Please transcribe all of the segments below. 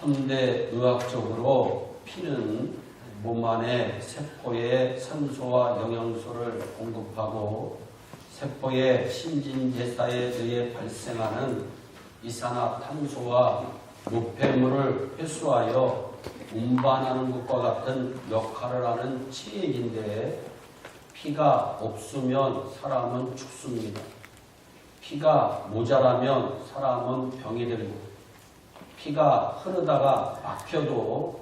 현대 의학적으로 피는 몸 안에 세포에 산소와 영양소를 공급하고 세포의 신진대사에 의해 발생하는 이산화탄소와 노폐물을 회수하여 운반하는 것과 같은 역할을 하는 체액인데 피가 없으면 사람은 죽습니다. 피가 모자라면 사람은 병이 들고 피가 흐르다가 막혀도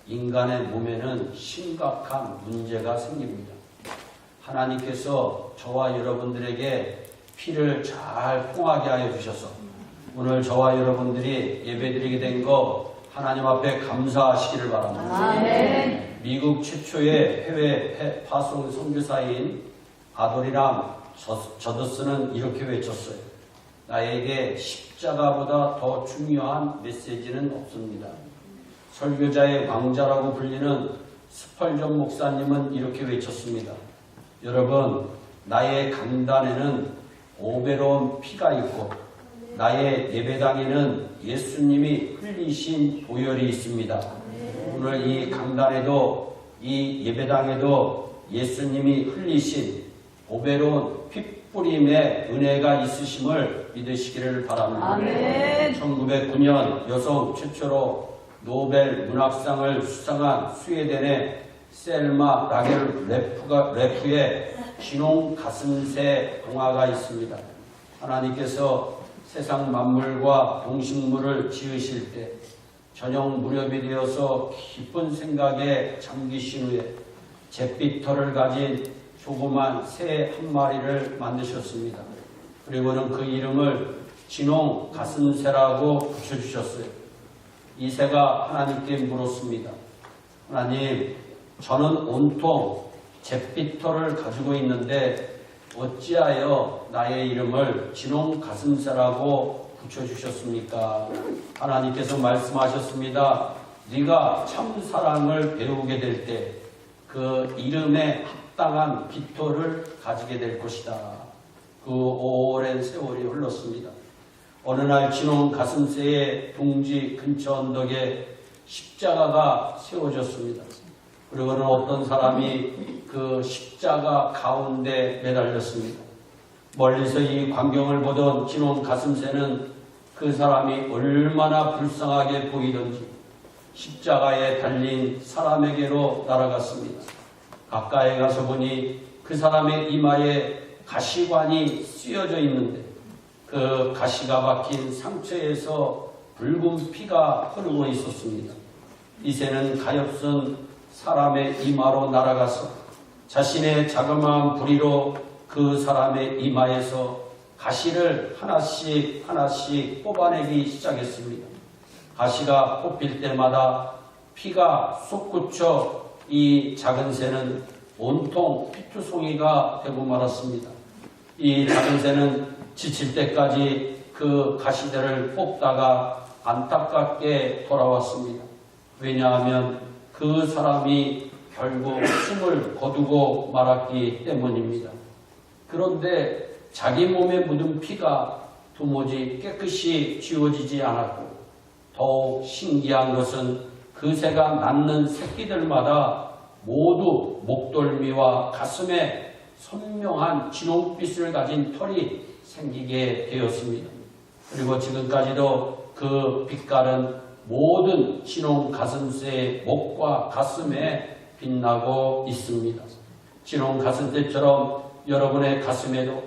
인간의 몸에는 심각한 문제가 생깁니다. 하나님께서 저와 여러분들에게 피를 잘 통하게 하여 주셔서 오늘 저와 여러분들이 예배드리게 된 거 하나님 앞에 감사하시기를 바랍니다. 아멘. 미국 최초의 해외 파송 선교사인 아도리람 저더스는 이렇게 외쳤어요. 나에게 십자가보다 더 중요한 메시지는 없습니다. 설교자의 왕자라고 불리는 스펄전 목사님은 이렇게 외쳤습니다. 여러분, 나의 강단에는 오베로운 피가 있고 나의 예배당에는 예수님이 흘리신 보혈이 있습니다. 오늘 이 강단에도 이 예배당에도 예수님이 흘리신 오베로운 핏뿌림의 은혜가 있으심을 믿으시기를 바랍니다. 아멘. 1909년 여성 최초로 노벨 문학상을 수상한 스웨덴의 셀마 라겔 레프의 진홍 가슴새 동화가 있습니다. 하나님께서 세상 만물과 동식물을 지으실 때 저녁 무렵이 되어서 깊은 생각에 잠기신 후에 잿빛 털을 가진 조그만 새 한 마리를 만드셨습니다. 그리고는 그 이름을 진홍 가슴새라고 붙여주셨어요. 이 새가 하나님께 물었습니다. 하나님, 저는 온통 잿빛 털을 가지고 있는데 어찌하여 나의 이름을 진홍 가슴새라고 붙여주셨습니까? 하나님께서 말씀하셨습니다. 네가 참 사랑을 배우게 될 때 그 이름에 합당한 깃털을 가지게 될 것이다. 그 오랜 세월이 흘렀습니다. 어느 날 진홍 가슴새의 둥지 근처 언덕에 십자가가 세워졌습니다. 그리고는 어떤 사람이 그 십자가 가운데 매달렸습니다. 멀리서 이 광경을 보던 진홍 가슴새는 그 사람이 얼마나 불쌍하게 보이던지 십자가에 달린 사람에게로 날아갔습니다. 가까이 가서 보니 그 사람의 이마에 가시관이 씌어져 있는데 그 가시가 박힌 상처에서 붉은 피가 흐르고 있었습니다. 이 새는 가엾은 사람의 이마로 날아가서 자신의 자그마한 부리로 그 사람의 이마에서 가시를 하나씩 뽑아내기 시작했습니다. 가시가 뽑힐 때마다 피가 솟구쳐 이 작은 새는 온통 피투성이가 되고 말았습니다. 이 작은 새는 지칠 때까지 그 가시들을 뽑다가 안타깝게 돌아왔습니다. 왜냐하면 그 사람이 결국 숨을 거두고 말았기 때문입니다. 그런데 자기 몸에 묻은 피가 도무지 깨끗이 지워지지 않았고 더욱 신기한 것은 그 새가 낳는 새끼들마다 모두 목덜미와 가슴에 선명한 진홍빛을 가진 털이 생기게 되었습니다. 그리고 지금까지도 그 빛깔은 모든 진홍 가슴새의 목과 가슴에 빛나고 있습니다. 진홍 가슴새처럼 여러분의 가슴에도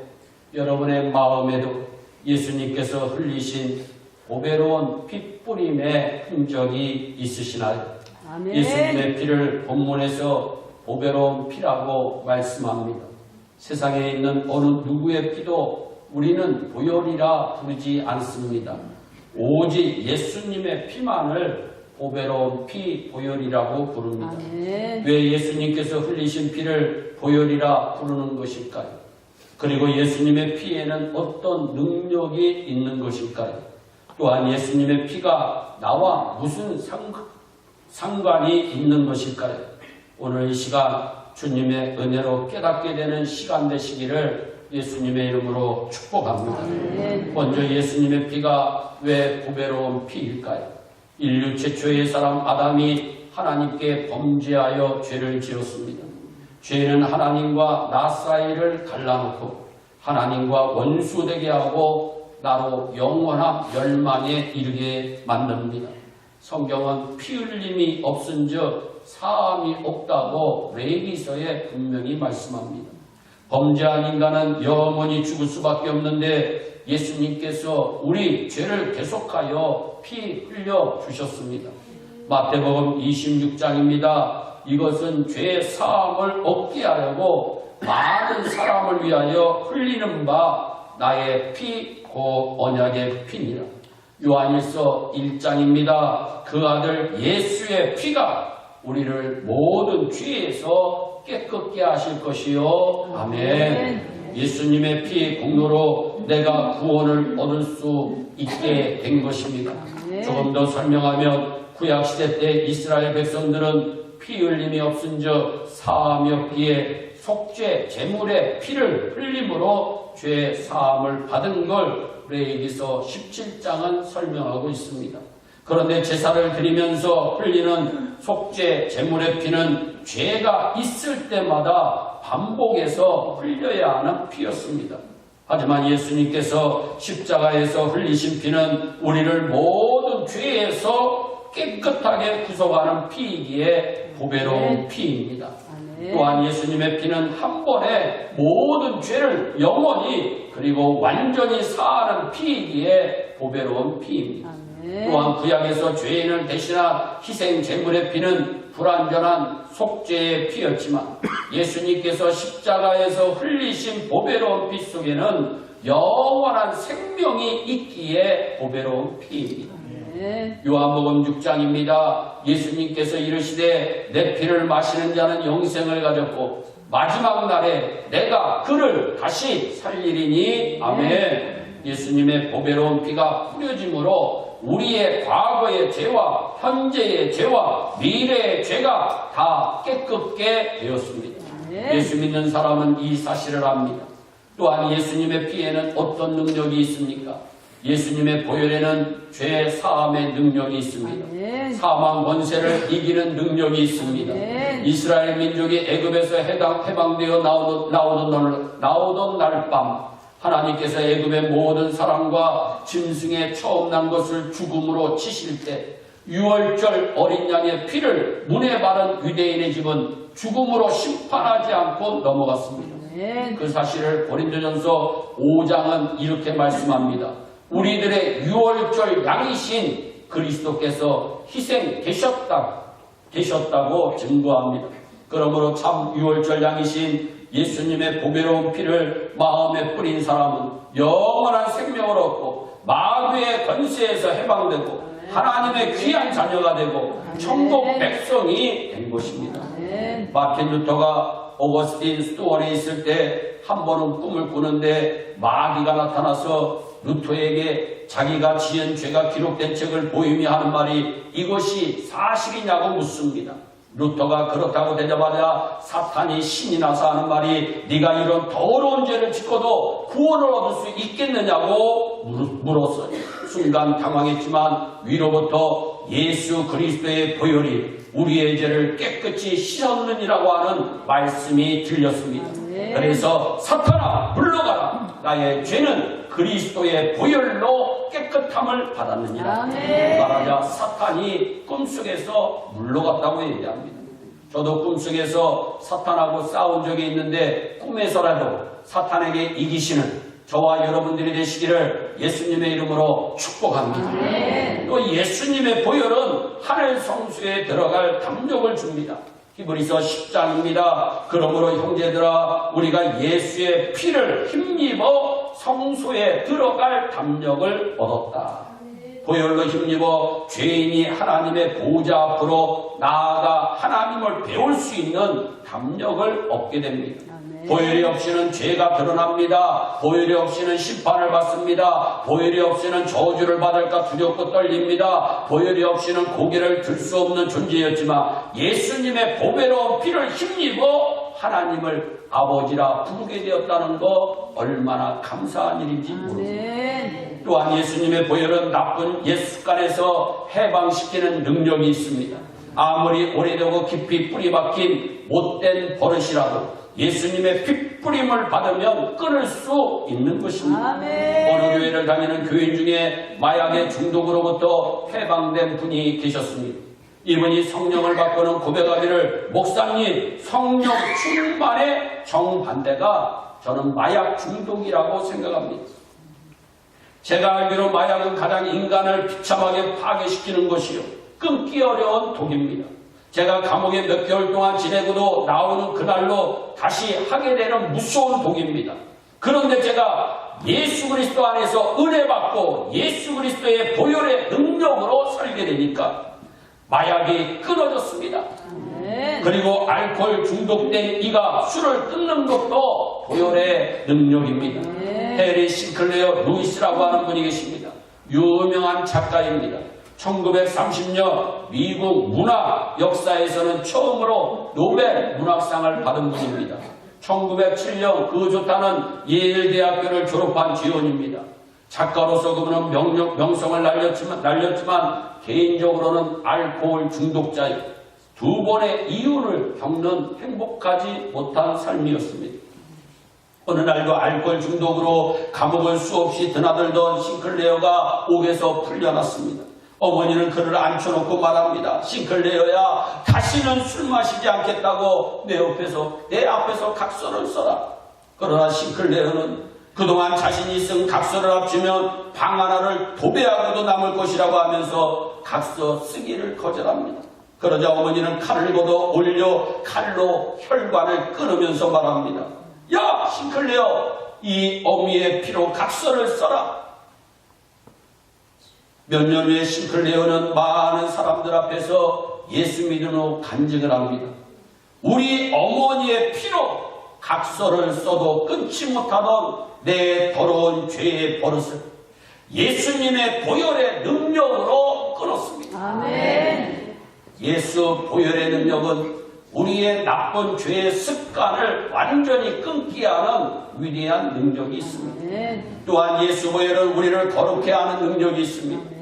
여러분의 마음에도 예수님께서 흘리신 오베로운 핏뿌림의 흔적이 있으시나요? 아멘. 예수님의 피를 본문에서 오베로운 피라고 말씀합니다. 세상에 있는 어느 누구의 피도 우리는 보혈이라 부르지 않습니다. 오직 예수님의 피만을 오베로운 피 보혈이라고 부릅니다. 아멘. 왜 예수님께서 흘리신 피를 보혈이라 부르는 것일까요? 그리고 예수님의 피에는 어떤 능력이 있는 것일까요? 또한 예수님의 피가 나와 무슨 상관이 있는 것일까요? 오늘 이 시간 주님의 은혜로 깨닫게 되는 시간 되시기를 예수님의 이름으로 축복합니다. 아멘. 먼저 예수님의 피가 왜 보배로운 피일까요? 인류 최초의 사람 아담이 하나님께 범죄하여 죄를 지었습니다. 죄는 하나님과 나 사이를 갈라놓고 하나님과 원수되게 하고 나로 영원한 멸망에 이르게 만듭니다. 성경은 피 흘림이 없은즉 사함이 없다고 레위기서에 분명히 말씀합니다. 범죄한 인간은 영원히 죽을 수밖에 없는데 예수님께서 우리 죄를 계속하여 피 흘려 주셨습니다. 마태복음 26장입니다. 이것은 죄의 사함을 얻게 하려고 많은 사람을 위하여 흘리는 바 나의 피 곧 언약의 피니라. 요한일서 1장입니다. 그 아들 예수의 피가 우리를 모든 죄에서 깨끗게 하실 것이요. 아멘. 예수님의 피의 공로로 내가 구원을 얻을 수 있게 된 것입니다. 조금 더 설명하면 구약시대 때 이스라엘 백성들은 피 흘림이 없은즉 사함이 없기에 속죄 제물의 피를 흘림으로 죄 사함을 받은 걸 레위기서 17장은 설명하고 있습니다. 그런데 제사를 드리면서 흘리는 속죄 제물의 피는 죄가 있을 때마다 반복해서 흘려야 하는 피였습니다. 하지만 예수님께서 십자가에서 흘리신 피는 우리를 모든 죄에서 깨끗하게 구속하는 피이기에 보배로운 피입니다. 또한 예수님의 피는 한 번에 모든 죄를 영원히 그리고 완전히 사하는 피이기에 보배로운 피입니다. 또한 구약에서 죄인을 대신한 희생 제물의 피는 불완전한 속죄의 피였지만 예수님께서 십자가에서 흘리신 보배로운 피 속에는 영원한 생명이 있기에 보배로운 피입니다. 요한복음 6장입니다. 예수님께서 이르시되 내 피를 마시는 자는 영생을 가졌고 마지막 날에 내가 그를 다시 살리리니. 아멘. 예수님의 보배로운 피가 뿌려짐으로 우리의 과거의 죄와 현재의 죄와 미래의 죄가 다 깨끗게 되었습니다. 예수 믿는 사람은 이 사실을 압니다. 또한 예수님의 피에는 어떤 능력이 있습니까? 예수님의 보혈에는 죄 사함의 능력이 있습니다. 사망 권세를 이기는 능력이 있습니다. 이스라엘 민족이 애굽에서 해방되어 나오던 날 밤 하나님께서 애굽의 모든 사람과 짐승의 처음 난 것을 죽음으로 치실 때 유월절 어린 양의 피를 문에 바른 유대인의 집은 죽음으로 심판하지 않고 넘어갔습니다. 그 사실을 고린도전서 5장은 이렇게 말씀합니다. 우리들의 유월절 양이신 그리스도께서 희생되셨다고 증거합니다. 그러므로 참 유월절 양이신 예수님의 보배로운 피를 마음에 뿌린 사람은 영원한 생명을 얻고 마귀의 권세에서 해방되고 하나님의 귀한 자녀가 되고 천국 백성이 된 것입니다. 마틴 루터가 오거스틴 스토어에 있을 때 한 번은 꿈을 꾸는데 마귀가 나타나서 루터에게 자기가 지은 죄가 기록된 책을 보이며 하는 말이 이것이 사실이냐고 묻습니다. 루터가 그렇다고 되자마자 사탄이 신이 나서 하는 말이 네가 이런 더러운 죄를 짓고도 구원을 얻을 수 있겠느냐고 물었어요. 순간 당황했지만 위로부터 예수 그리스도의 보혈이 우리의 죄를 깨끗이 씻었느니라고 하는 말씀이 들렸습니다. 그래서 사탄아 물러가라. 나의 죄는 그리스도의 보혈로 깨끗함을 받았느니라. 말하자 사탄이 꿈속에서 물러갔다고 얘기합니다. 저도 꿈속에서 사탄하고 싸운 적이 있는데 꿈에서라도 사탄에게 이기시는 저와 여러분들이 되시기를 예수님의 이름으로 축복합니다. 또 예수님의 보혈은 하늘 성소에 들어갈 담력을 줍니다. 히브리서 10장입니다. 그러므로 형제들아 우리가 예수의 피를 힘입어 성소에 들어갈 담력을 얻었다. 보혈로 힘입어 죄인이 하나님의 보좌 앞으로 나아가 하나님을 배울 수 있는 담력을 얻게 됩니다. 보혈이 없이는 죄가 드러납니다. 보혈이 없이는 심판을 받습니다. 보혈이 없이는 저주를 받을까 두렵고 떨립니다. 보혈이 없이는 고개를 들 수 없는 존재였지만 예수님의 보배로운 피를 힘입어 하나님을 아버지라 부르게 되었다는 거 얼마나 감사한 일인지 모릅니다. 또한 예수님의 보혈은 나쁜 옛 습관에서 해방시키는 능력이 있습니다. 아무리 오래되고 깊이 뿌리 박힌 못된 버릇이라도 예수님의 핏뿌림을 받으면 끊을 수 있는 것입니다. 어느 교회를 다니는 교인 중에 마약의 중독으로부터 해방된 분이 계셨습니다. 이분이 성령을 받고는 고백하기를 목사님 성령 충만의 정반대가 저는 마약 중독이라고 생각합니다. 제가 알기로 마약은 가장 인간을 비참하게 파괴시키는 것이요 끊기 어려운 독입니다. 제가 감옥에 몇 개월 동안 지내고도 나오는 그날로 다시 하게 되는 무서운 독입니다. 그런데 제가 예수 그리스도 안에서 은혜 받고 예수 그리스도의 보혈의 능력으로 살게 되니까 마약이 끊어졌습니다. 그리고 알코올 중독된 이가 술을 끊는 것도 보혈의 능력입니다. 해리 싱클레어 루이스라고 하는 분이 계십니다. 유명한 작가입니다. 1930년 미국 문학 역사에서는 처음으로 노벨 문학상을 받은 분입니다. 1907년 그 좋다는 예일대학교를 졸업한 지원입니다. 작가로서 그분은 명성을 날렸지만 개인적으로는 알코올 중독자의 두 번의 이혼을 겪는 행복하지 못한 삶이었습니다. 어느 날도 알코올 중독으로 감옥을 수없이 드나들던 싱클레어가 옥에서 풀려났습니다. 어머니는 그를 앉혀놓고 말합니다. 싱클레어야, 다시는 술 마시지 않겠다고 내 앞에서 각서를 써라. 그러나 싱클레어는 그동안 자신이 쓴 각서를 합치면 방 하나를 도배하고도 남을 것이라고 하면서 각서 쓰기를 거절합니다. 그러자 어머니는 칼을 걷어 올려 칼로 혈관을 끊으면서 말합니다. 야, 싱클레어, 이 어미의 피로 각서를 써라. 몇 년 후에 싱클레어는 많은 사람들 앞에서 예수 믿은 후 간증을 합니다. 우리 어머니의 피로 각서를 써도 끊지 못하던 내 더러운 죄의 버릇을 예수님의 보혈의 능력으로 끊었습니다. 아멘. 예수 보혈의 능력은 우리의 나쁜 죄의 습관을 완전히 끊게 하는 위대한 능력이 있습니다. 또한 예수 보혈은 우리를 거룩해 하는 능력이 있습니다.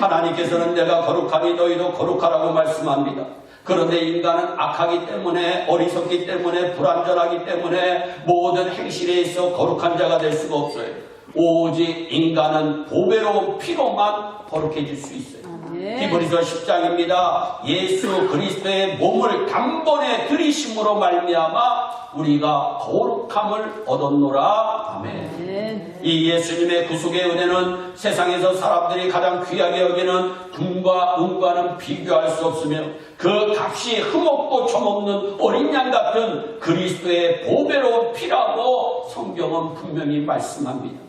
하나님께서는 내가 거룩하니 너희도 거룩하라고 말씀합니다. 그런데 인간은 악하기 때문에, 어리석기 때문에, 불완전하기 때문에 모든 행실에 있어 거룩한 자가 될 수가 없어요. 오직 인간은 보배로운 피로만 거룩해질 수 있어요. 히브리서 10장입니다. 예수 그리스도의 몸을 단번에 들이심으로 말미암아 우리가 거룩함을 얻었노라. 아멘. 이 예수님의 구속의 은혜는 세상에서 사람들이 가장 귀하게 여기는 금과 은과는 비교할 수 없으며 그 값이 흠없고 점없는 어린 양 같은 그리스도의 보배로운 피라고 성경은 분명히 말씀합니다.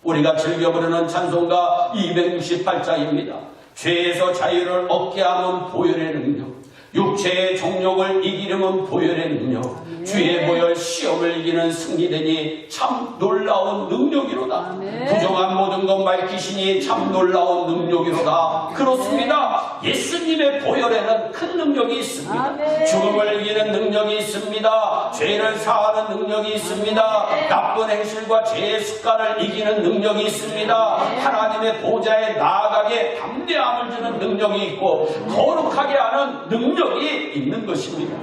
우리가 즐겨 부르는 찬송가 268장입니다. 죄에서 자유를 얻게 하는 보혈의 능력, 육체의 종욕을 이기려면 보혈의 능력, 주의 보혈 시험을 이기는 승리되니 참 놀라운 능력이로다. 부정한 모든 것 밝히시니 참 놀라운 능력이로다. 그렇습니다. 예수님의 보혈에는 큰 능력이 있습니다. 죽음을 이기는 능력이 있습니다. 죄를 사하는 능력이 있습니다. 나쁜 행실과 죄의 습관을 이기는 능력이 있습니다. 하나님의 보좌에 나아가게 담대함을 주는 능력이 있고 거룩하게 하는 능력이 있는 것입니다.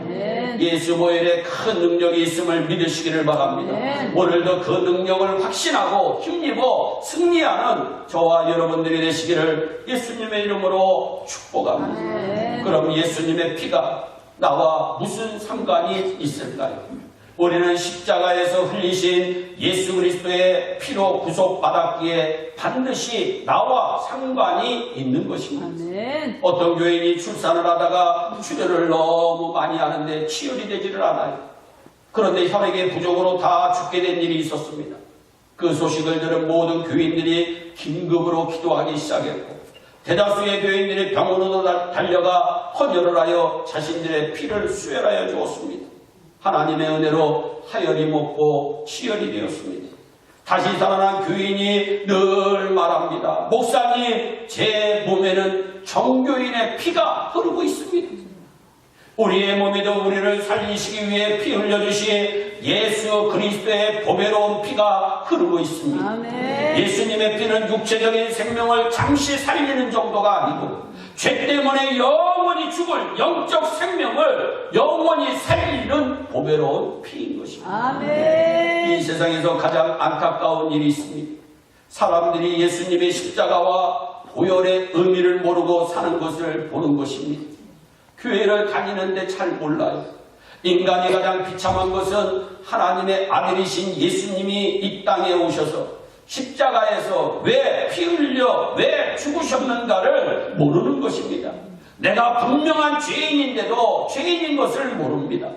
예수 보혈에 큰 능력이 있음을 믿으시기를 바랍니다. 오늘도 그 능력을 확신하고 힘입어 승리하는 저와 여러분들이 되시기를 예수님의 이름으로 축복합니다. 그럼 예수님의 피가 나와 무슨 상관이 있을까요? 우리는 십자가에서 흘리신 예수 그리스도의 피로 구속받았기에 반드시 나와 상관이 있는 것입니다. 아멘. 어떤 교인이 출산을 하다가 출혈을 너무 많이 하는데 치열이 되지를 않아요. 그런데 혈액의 부족으로 다 죽게 된 일이 있었습니다. 그 소식을 들은 모든 교인들이 긴급으로 기도하기 시작했고 대다수의 교인들이 병원으로 달려가 헌혈을 하여 자신들의 피를 수혈하여 주었습니다. 하나님의 은혜로 하혈이 먹고 치혈이 되었습니다. 다시 살아난 교인이 늘 말합니다. 목사님, 제 몸에는 정교인의 피가 흐르고 있습니다. 우리의 몸에도 우리를 살리시기 위해 피 흘려주신 예수 그리스도의 보배로운 피가 흐르고 있습니다. 아멘. 예수님의 피는 육체적인 생명을 잠시 살리는 정도가 아니고 죄 때문에 영원히 죽을 영적 생명을 영원히 살리는 보배로운 피인 것입니다. 아멘. 이 세상에서 가장 안타까운 일이 있습니다. 사람들이 예수님의 십자가와 보혈의 의미를 모르고 사는 것을 보는 것입니다. 교회를 다니는데 잘 몰라요. 인간이 가장 비참한 것은 하나님의 아들이신 예수님이 이 땅에 오셔서 십자가에서 왜 피 흘려 왜 죽으셨는가를 모르는 것입니다. 내가 분명한 죄인인데도 죄인인 것을 모릅니다.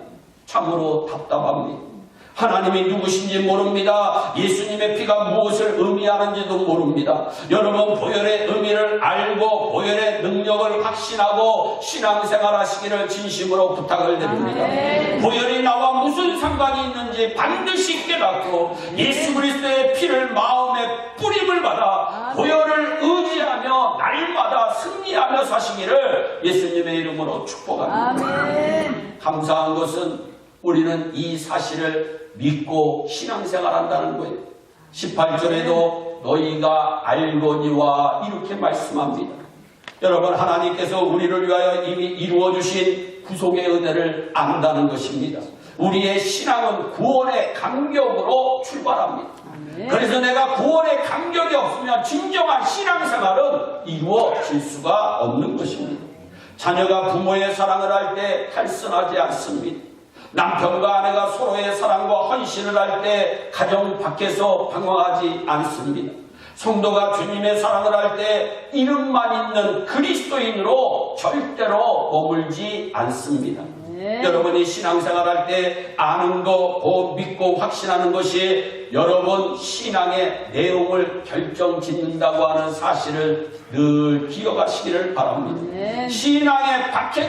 참으로 답답합니다. 하나님이 누구신지 모릅니다. 예수님의 피가 무엇을 의미하는지도 모릅니다. 여러분 보혈의 의미를 알고 보혈의 능력을 확신하고 신앙생활 하시기를 진심으로 부탁을 드립니다. 보혈이 나와 무슨 상관이 있는지 반드시 깨닫고 예수 그리스도의 피를 마음에 뿌림을 받아 보혈을 의지하며 날마다 승리하며 사시기를 예수님의 이름으로 축복합니다. 아멘. 감사한 것은 우리는 이 사실을 믿고 신앙생활한다는 거예요. 18절에도 너희가 알거니와 이렇게 말씀합니다. 여러분 하나님께서 우리를 위하여 이미 이루어주신 구속의 은혜를 안다는 것입니다. 우리의 신앙은 구원의 감격으로 출발합니다. 그래서 내가 구원의 감격이 없으면 진정한 신앙생활은 이루어질 수가 없는 것입니다. 자녀가 부모의 사랑을 할 때 탈선하지 않습니다. 남편과 아내가 서로의 사랑과 헌신을 할 때 가정 밖에서 방황하지 않습니다. 성도가 주님의 사랑을 할 때 이름만 있는 그리스도인으로 절대로 머물지 않습니다. 여러분이 신앙생활 할 때 아는 거, 믿고 확신하는 것이 여러분 신앙의 내용을 결정짓는다고 하는 사실을 늘 기억하시기를 바랍니다. 신앙의 박해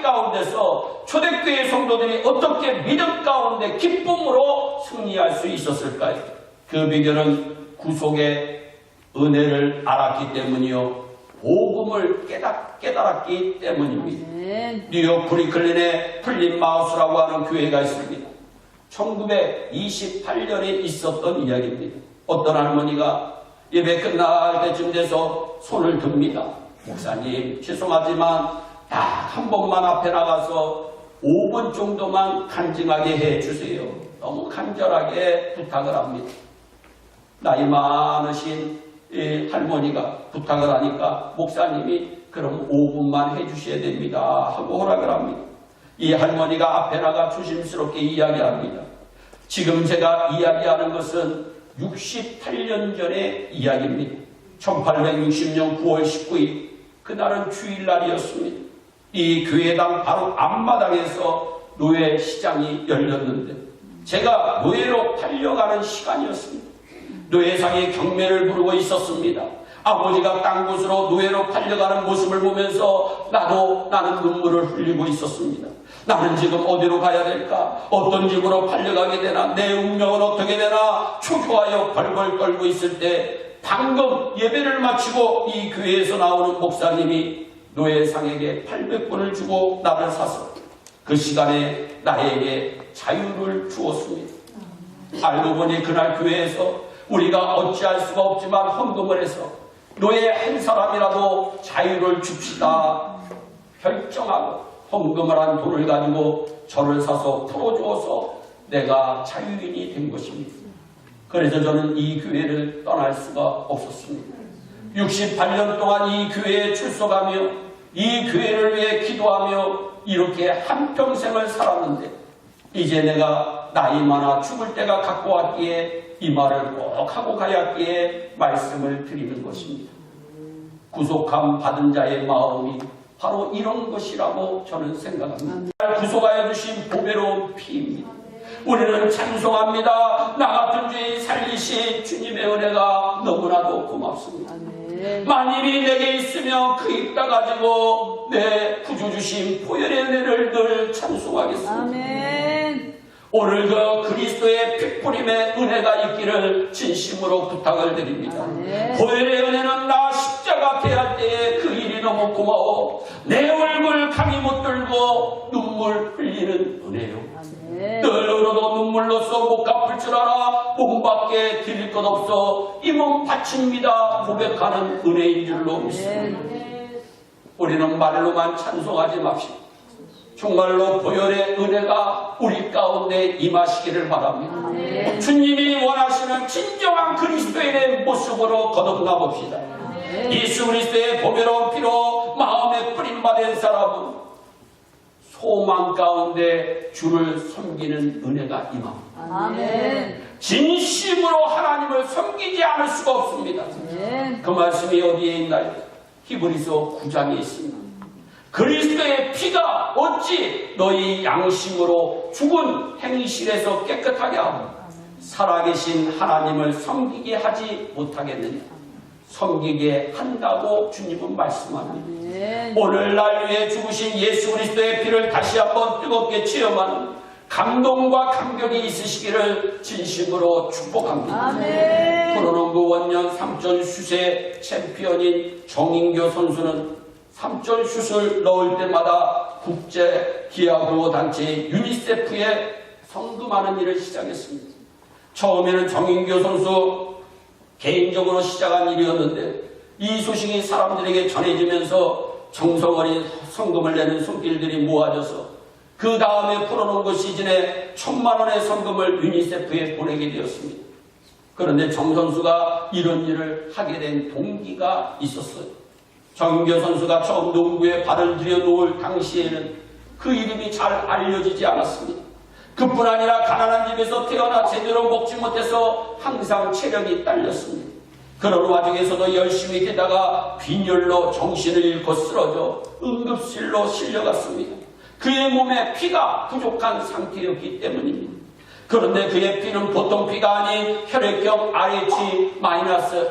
가운데서 초대교회 성도들이 어떻게 믿음 가운데 기쁨으로 승리할 수 있었을까요? 그 비결은 구속의 은혜를 알았기 때문이요. 복음을 깨달았기 때문입니다. 뉴욕 브리클린에 플림마우스라고 하는 교회가 있습니다. 1928년에 있었던 이야기입니다. 어떤 할머니가 예배 끝날 때쯤 돼서 손을 듭니다. 목사님 죄송하지만 딱 한 번만 앞에 나가서 5분 정도만 간증하게 해주세요. 너무 간절하게 부탁을 합니다. 나이 많으신 할머니가 부탁을 하니까 목사님이 그럼 5분만 해주셔야 됩니다 하고 허락을 합니다. 이 할머니가 앞에 나가 조심스럽게 이야기합니다. 지금 제가 이야기하는 것은 68년 전의 이야기입니다. 1860년 9월 19일 그날은 주일날이었습니다. 이 교회당 바로 앞마당에서 노예 시장이 열렸는데 제가 노예로 팔려가는 시간이었습니다. 노예상이 경매를 부르고 있었습니다. 아버지가 딴 곳으로 노예로 팔려가는 모습을 보면서 나는 눈물을 흘리고 있었습니다. 나는 지금 어디로 가야 될까? 어떤 집으로 팔려가게 되나? 내 운명은 어떻게 되나? 초조하여 벌벌 떨고 있을 때 방금 예배를 마치고 이 교회에서 나오는 목사님이 노예상에게 800불을 주고 나를 사서 그 시간에 나에게 자유를 주었습니다. 알고 보니 그날 교회에서 우리가 어찌할 수가 없지만 헌금을 해서 노예 한 사람이라도 자유를 줍시다 결정하고 헌금을 한 돈을 가지고 저를 사서 풀어주어서 내가 자유인이 된 것입니다. 그래서 저는 이 교회를 떠날 수가 없었습니다. 68년 동안 이 교회에 출석하며 이 교회를 위해 기도하며 이렇게 한평생을 살았는데 이제 내가 나이 많아 죽을 때가 갖고 왔기에 이 말을 꼭 하고 가야기에 말씀을 드리는 것입니다. 구속함 받은 자의 마음이 바로 이런 것이라고 저는 생각합니다. 구속하여 주신 보배로운 피입니다. 우리는 찬송합니다. 나 같은 죄인 살리신 주님의 은혜가 너무나도 고맙습니다. 만일이 내게 있으면 그 입다 가지고 내 구주 주신 보혈의 은혜를 늘 찬송하겠습니다. 아멘. 오늘도 그리스도의 핏부림의 은혜가 있기를 진심으로 부탁을 드립니다. 보혈의 은혜는 나 십자가 대할 때에 그 일이 은혜들이 너무 고마워. 내 얼굴 감히 못 들고 눈물 흘리는 은혜요. 아멘. 늘 울어도 눈물로써 못 갚을 줄 알아 몸밖에 드릴 것 없어 이 몸 바칩니다 고백하는 은혜인 줄로 믿습니다. 우리는 말로만 찬송하지 맙시다. 정말로 보혈의 은혜가 우리 가운데 임하시기를 바랍니다. 아멘. 주님이 원하시는 진정한 그리스도인의 모습으로 거듭나 봅시다. 예수 그리스도의 보배로운 피로 마음에 뿌림받은 사람은 소망 가운데 주를 섬기는 은혜가 임합니다. 아멘. 진심으로 하나님을 섬기지 않을 수가 없습니다. 아멘. 그 말씀이 어디에 있나요? 히브리서 9장에 있습니다. 그리스도의 피가 어찌 너희 양심으로 죽은 행실에서 깨끗하게 하고 살아계신 하나님을 섬기게 하지 못하겠느냐. 섬기게 한다고 주님은 말씀합니다. 아멘. 오늘 날 위해 죽으신 예수 그리스도의 피를 다시 한번 뜨겁게 체험하는 감동과 감격이 있으시기를 진심으로 축복합니다. 아멘. 프로농구 원년 3점 슛의 챔피언인 정인교 선수는 3점 슛을 넣을 때마다 국제 기아구호 단체 유니세프에 성금하는 일을 시작했습니다. 처음에는 정인교 선수 개인적으로 시작한 일이었는데 이 소식이 사람들에게 전해지면서 정성 어린 성금을 내는 손길들이 모아져서 그 다음에 프로농구 시즌에 1,000만 원의 성금을 유니세프에 보내게 되었습니다. 그런데 정 선수가 이런 일을 하게 된 동기가 있었어요. 정인교 선수가 처음 농구에 발을 들여놓을 당시에는 그 이름이 잘 알려지지 않았습니다. 그뿐 아니라 가난한 집에서 태어나 제대로 먹지 못해서 항상 체력이 딸렸습니다. 그런 와중에서도 열심히 뛰다가 빈혈로 정신을 잃고 쓰러져 응급실로 실려갔습니다. 그의 몸에 피가 부족한 상태였기 때문입니다. 그런데 그의 피는 보통 피가 아닌 혈액형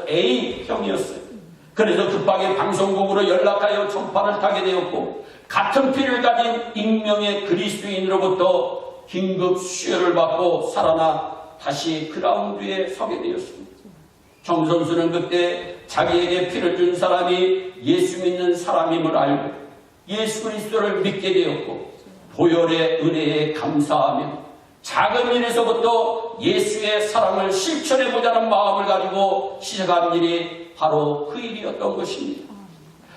RH-A형이었어요. 그래서 급하게 방송국으로 연락하여 전파를 타게 되었고 같은 피를 가진 익명의 그리스도인으로부터 긴급 수혈을 받고 살아나 다시 그라운드에 서게 되었습니다. 정 선수는 그때 자기에게 피를 준 사람이 예수 믿는 사람임을 알고 예수 그리스도를 믿게 되었고 보혈의 은혜에 감사하며 작은 일에서부터 예수의 사랑을 실천해보자는 마음을 가지고 시작한 일이 바로 그 일이었던 것입니다.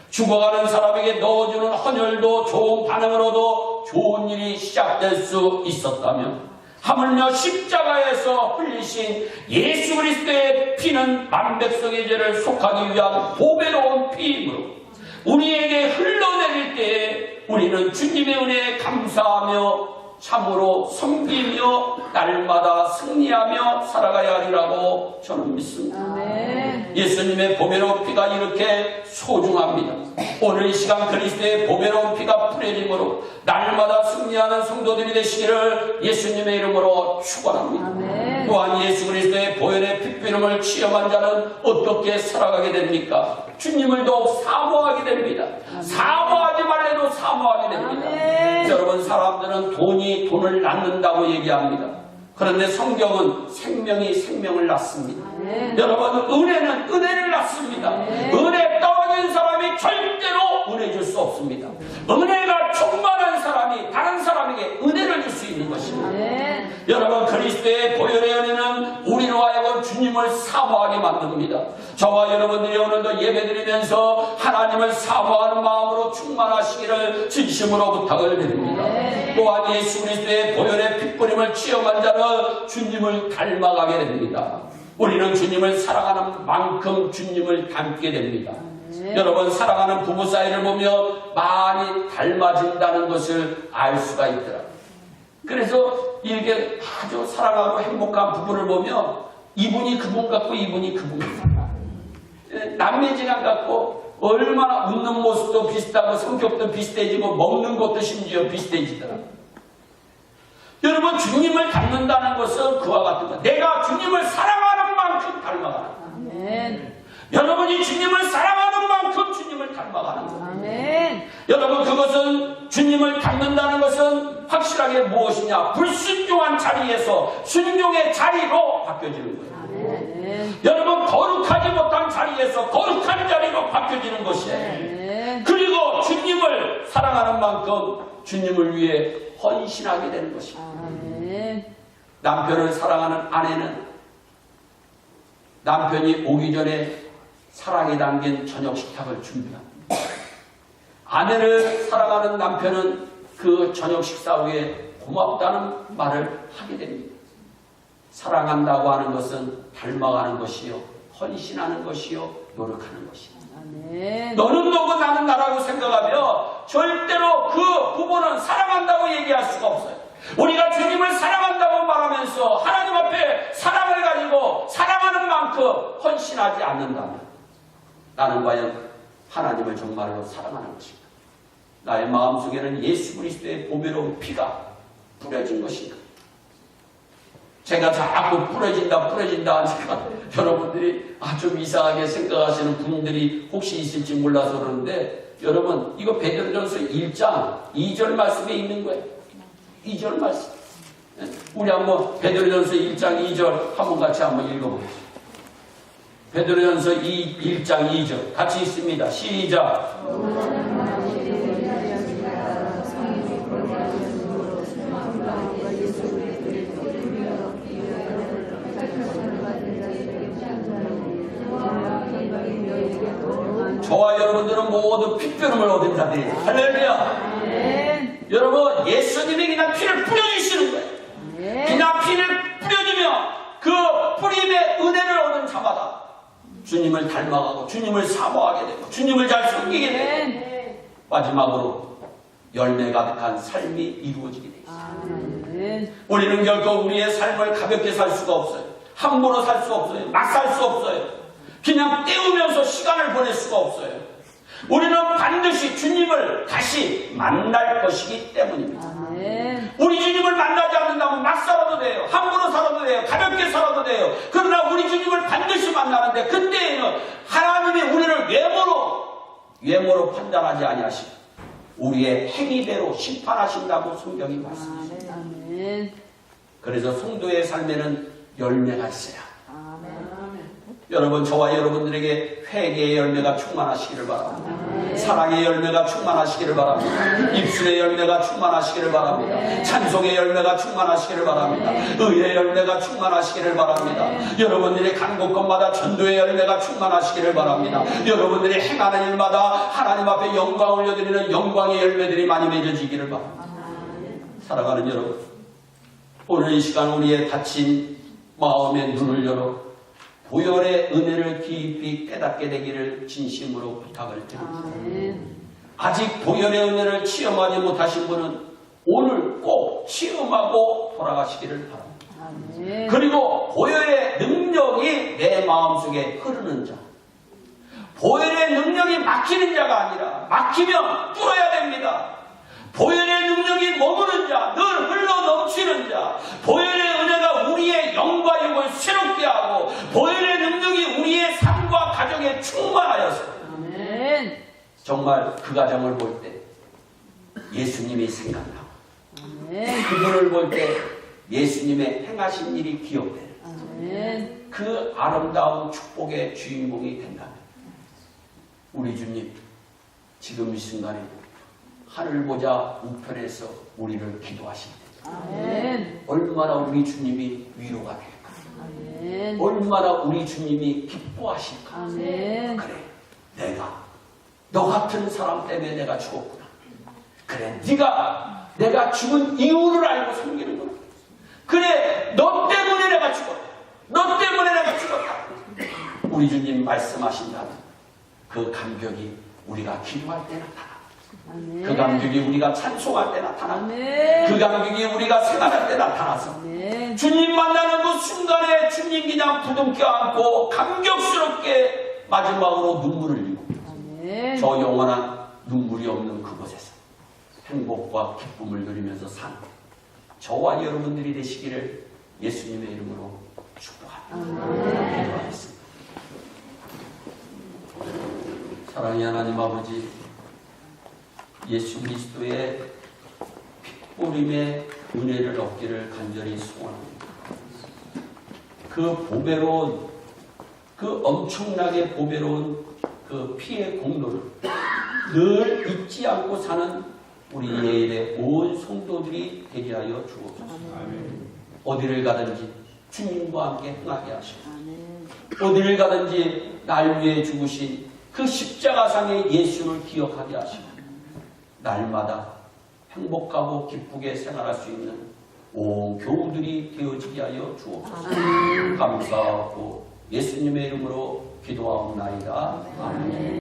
죽어가는 사람에게 넣어주는 헌혈도 좋은 반응으로도 좋은 일이 시작될 수 있었다면 하물며 십자가에서 흘리신 예수 그리스도의 피는 만백성의 죄를 속하기 위한 보배로운 피이므로 우리에게 흘러내릴 때에 우리는 주님의 은혜에 감사하며 참으로 섬기며 날마다 승리하며 살아가야 하리라고 저는 믿습니다. 아멘. 예수님의 보배로운 피가 이렇게 소중합니다. 오늘 이 시간 그리스도의 보배로운 피가 뿌려짐으로 날마다 승리하는 성도들이 되시기를 예수님의 이름으로 축원합니다. 아멘. 또한 예수 그리스도의 보혈의 피뿌림을 체험한 자는 어떻게 살아가게 됩니까? 주님을 더욱 사모하게 됩니다. 사모하지 말래도 사모하게 됩니다. 아멘. 여러분, 사람들은 돈을 낳는다고 얘기합니다. 그런데 성경은 생명이 생명을 낳습니다. 아멘. 여러분, 은혜는 은혜를 낳습니다. 은혜 떨어진 사람이 절대로 은혜 줄 수 없습니다. 은혜가 충만한 사람이 다른 사람에게 은혜를 줄 수 있는 것입니다. 아멘. 여러분, 그리스도의 보혈의 은혜는 우리로 하여금 주님을 사모하게 만듭니다. 저와 여러분들이 오늘도 예배드리면서 하나님을 사모하는 마음으로 충만하시기를 진심으로 부탁을 드립니다. 또한 예수 그리스도의 보혈의 핏뿌림을 체험한 자는 주님을 닮아가게 됩니다. 우리는 주님을 사랑하는 만큼 주님을 닮게 됩니다. 여러분, 사랑하는 부부 사이를 보면 많이 닮아진다는 것을 알 수가 있더라고요. 그래서 이렇게 아주 사랑하고 행복한 부부를 보면 이분이 그분 같고 이분이 그분 같고 남매지간 같고 얼마나 웃는 모습도 비슷하고 성격도 비슷해지고 먹는 것도 심지어 비슷해지더라고요. 여러분, 주님을 닮는다는 것은 그와 같은 것. 내가 주님을 사랑하는 만큼 닮아가는 것. 아멘. 여러분이 주님을 사랑하는 만큼 주님을 닮아가는 것. 아멘. 여러분, 그것은 주님을 닮는다는 것은 확실하게 무엇이냐? 불순종한 자리에서 순종의 자리로 바뀌어지는 거예요. 아멘. 여러분, 거룩하지 못한 자리에서 거룩한 자리로 바뀌어지는 것이에요. 아멘. 그 사랑하는 만큼 주님을 위해 헌신하게 되는 것입니다. 아멘. 남편을 사랑하는 아내는 남편이 오기 전에 사랑이 담긴 저녁 식탁을 준비합니다. 아내를 사랑하는 남편은 그 저녁 식사 후에 고맙다는 말을 하게 됩니다. 사랑한다고 하는 것은 닮아가는 것이요, 헌신하는 것이요, 노력하는 것입니다. 아멘. 너는 너고 나는 나라고 생각하며 절대로 그 부부는 사랑한다고 얘기할 수가 없어요. 우리가 주님을 사랑한다고 말하면서 하나님 앞에 사랑을 가지고 사랑하는 만큼 헌신하지 않는다면 나는 과연 하나님을 정말로 사랑하는 것인가? 나의 마음속에는 예수 그리스도의 보배로운 피가 뿌려진 것인가? 제가 자꾸 뿌려진다 하니까 여러분들이 좀 이상하게 생각하시는 분들이 혹시 있을지 몰라서 그러는데, 여러분 이거 베드로전서 1장 2절 말씀에 있는 거예요. 2절 말씀. 우리 한번 베드로전서 1장 2절 한번 같이 한번 읽어보겠습니다. 베드로전서 1장 2절 같이 있습니다. 시작. 저와 여러분들은 모두 핏변음을 얻은 자들이 할렐루야. 아멘. 여러분 예수님이 그냥 피를 뿌려주시는 거예요. 아멘. 그냥 피를 뿌려주면 그 뿌림의 은혜를 얻은 자마다 주님을 닮아가고 주님을 사모하게 되고 주님을 잘 섬기게 되고 아멘. 마지막으로 열매 가득한 삶이 이루어지게 되어 있어요. 아멘. 우리는 결코 우리의 삶을 가볍게 살 수가 없어요. 함부로 살 수 없어요. 막 살 수 없어요. 그냥 때우면서 시간을 보낼 수가 없어요. 우리는 반드시 주님을 다시 만날 것이기 때문입니다. 아멘. 우리 주님을 만나지 않는다면 막 살아도 돼요. 함부로 살아도 돼요. 가볍게 살아도 돼요. 그러나 우리 주님을 반드시 만나는데 그때에는 하나님이 우리를 외모로 판단하지 아니하시고 우리의 행위대로 심판하신다고 성경이 말씀하십니다. 아멘. 그래서 성도의 삶에는 열매가 있어요. 아멘. 여러분, 저와 여러분들에게 회개의 열매가 충만하시기를 바랍니다. 사랑의 열매가 충만하시기를 바랍니다. 입술의 열매가 충만하시기를 바랍니다. 찬송의 열매가 충만하시기를 바랍니다. 의의 열매가 충만하시기를 바랍니다. 여러분들이 간 곳곳마다 전도의 열매가 충만하시기를 바랍니다. 여러분들이 행하는 일마다 하나님 앞에 영광 올려드리는 영광의 열매들이 많이 맺어지기를 바랍니다. 사랑하는 여러분, 오늘 이 시간 우리의 닫힌 마음의 눈을 열어 보혈의 은혜를 깊이 깨닫게 되기를 진심으로 부탁을 드립니다. 아멘. 아직 보혈의 은혜를 체험하지 못하신 분은 오늘 꼭 체험하고 돌아가시기를 바랍니다. 아멘. 그리고 보혈의 능력이 내 마음속에 흐르는 자, 보혈의 능력이 막히는 자가 아니라 막히면 뚫어야 됩니다. 보혈의 능력이 머무는 자, 늘 흘러 넘치는 자, 보혈의 은혜가 우리의 영과 육을 새롭게 하고 보혈의 능력이 우리의 삶과 가정에 충만하여서 아멘. 정말 그 가정을 볼 때 예수님이 생각나고 아멘. 그분을 볼 때 예수님의 행하신 일이 기억되는 아멘. 그 아름다운 축복의 주인공이 된다면 우리 주님 지금 이 순간에 하늘 보자 우편에서 우리를 기도하실 때 아멘. 얼마나 우리 주님이 위로가 될까? 아멘. 얼마나 우리 주님이 기뻐하실까? 아멘. 그래, 너 같은 사람 때문에 내가 죽었구나. 그래, 내가 죽은 이유를 알고 섬기는구나. 그래, 너 때문에 내가 죽었다. 너 때문에 내가 죽었다. 우리 주님 말씀하신다면 그 감격이 우리가 기도할 때 나타나. 아멘. 그 감격이 우리가 찬송할 때 나타나. 아멘. 그 감격이 우리가 생활할 때 나타나서 아멘. 주님 만나는 그 순간에 주님 그냥 부둥켜 안고 감격스럽게 마지막으로 눈물을 흘리고 아멘. 저 영원한 눈물이 없는 그곳에서 행복과 기쁨을 누리면서 사는 저와 여러분들이 되시기를 예수님의 이름으로 축복합니다. 기도하겠습니다. 사랑의 하나님 아버지, 예수 그리스도의 핏보림의 은혜를 얻기를 간절히 소원합니다. 그 보배로운, 그 엄청나게 보배로운 그 피의 공로를 늘 잊지 않고 사는 우리 예일의 온 성도들이 되게 하여 주옵소서. 어디를 가든지 주님과 함께 행하게 하시고 어디를 가든지 날 위해 죽으신 그 십자가상의 예수를 기억하게 하시고 날마다 행복하고 기쁘게 생활할 수 있는 온 교우들이 되어지게 하여 주옵소서. 감사하고 예수님의 이름으로 기도하옵나이다. 아멘.